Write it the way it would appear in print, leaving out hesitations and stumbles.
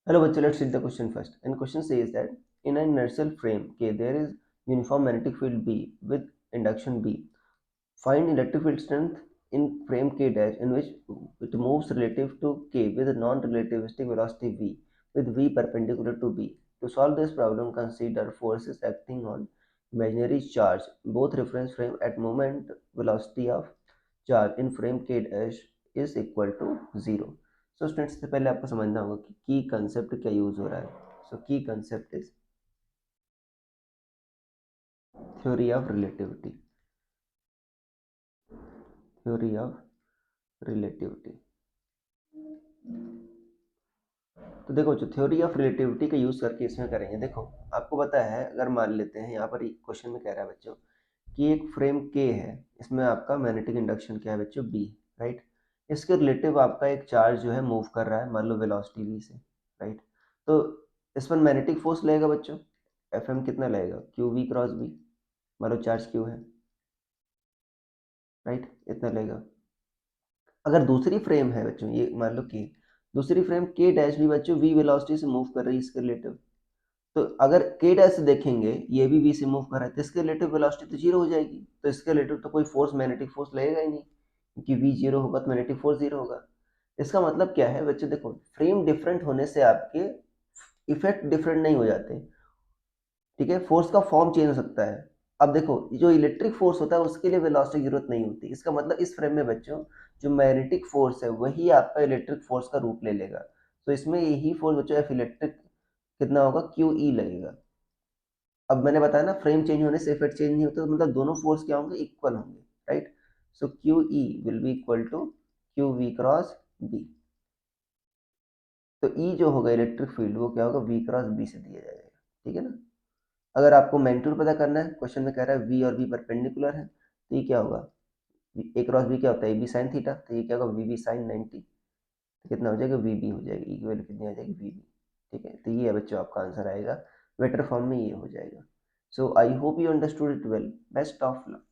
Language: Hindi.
Hello, bachcho, let's read the question first. And question says that in an inertial frame K, there is uniform magnetic field B with induction B. Find electric field strength in frame K dash in which it moves relative to K with a non-relativistic velocity V with V perpendicular to B. To solve this problem, consider forces acting on imaginary charge, both reference frame at moment velocity of charge in frame K dash is equal to 0. So students से पहले आपको समझना होगा कि की कंसेप्ट क्या यूज हो रहा है. सो की concept is theory of relativity. Theory of relativity. तो देखो, जो थ्योरी ऑफ रिलेटिविटी का यूज करके इसमें करेंगे. देखो, आपको पता है, अगर मान लेते हैं यहाँ पर क्वेश्चन में कह रहा है बच्चों कि एक फ्रेम के है, इसमें आपका मैग्नेटिक इंडक्शन क्या है बच्चों, बी. राइट. इसके रिलेटिव आपका एक चार्ज जो है मूव कर रहा है, मान लो वेलोसिटी वी से. राइट. तो इस पर मैग्नेटिक फोर्स लगेगा बच्चों, एफ एम कितना लगेगा, क्यू वी क्रॉस बी. मान लो चार्ज क्यू है. राइट. इतना लगेगा. अगर दूसरी फ्रेम है बच्चों, ये मान लो कि दूसरी फ्रेम के डैश भी बच्चों वी वेलोसिटी से मूव कर रही है इसके रिलेटिव. तो अगर के डैश से देखेंगे ये भी वी से मूव कर रहा है, तो इसके रिलेटिव वेलोसिटी तो जीरो हो जाएगी. तो इसके रिलेटिव तो कोई फोर्स, मैग्नेटिक फोर्स लगेगा ही नहीं, क्योंकि वी जीरो होगा तो मैग्नेटिक फोर्स जीरो होगा. इसका मतलब क्या है बच्चों, देखो, फ्रेम डिफरेंट होने से आपके इफेक्ट डिफरेंट नहीं हो जाते. ठीक है, फोर्स का फॉर्म चेंज हो सकता है. अब देखो, जो इलेक्ट्रिक फोर्स होता है उसके लिए वेलोसिटी की जरूरत नहीं होती. इसका मतलब इस फ्रेम में बच्चों जो मैग्नेटिक फोर्स है वही आपका इलेक्ट्रिक फोर्स का रूप ले लेगा. तो इसमें यही फोर्स बच्चों एफ इलेक्ट्रिक कितना होगा, क्यू ई लगेगा. अब मैंने बताया ना, फ्रेम चेंज होने से इफेक्ट चेंज नहीं होता, तो मतलब दोनों फोर्स क्या होंगे, इक्वल होंगे. Right. So Q E will be equal to Q V cross B. तो ई जो होगा इलेक्ट्रिक फील्ड वो क्या होगा, वी क्रॉस बी से दिया जाएगा. ठीक है ना. अगर आपको मैग्नीट्यूड पता करना है, क्वेश्चन में कह रहा है वी और बी परपेंडिकुलर है, तो ये क्या होगा, ए क्रॉस बी क्या होता है, ए बी साइन थीटा. तो ये क्या होगा, वी बी साइन 90. तो कितना हो जाएगा, वी बी हो जाएगी, ई की वैल्यू कितनी आ जाएगी, वी बी. ठीक है. तो ये है बच्चों आपका आंसर आएगा, वेक्टर फॉर्म में ये हो जाएगा. So I hope you understood it well. Best of luck.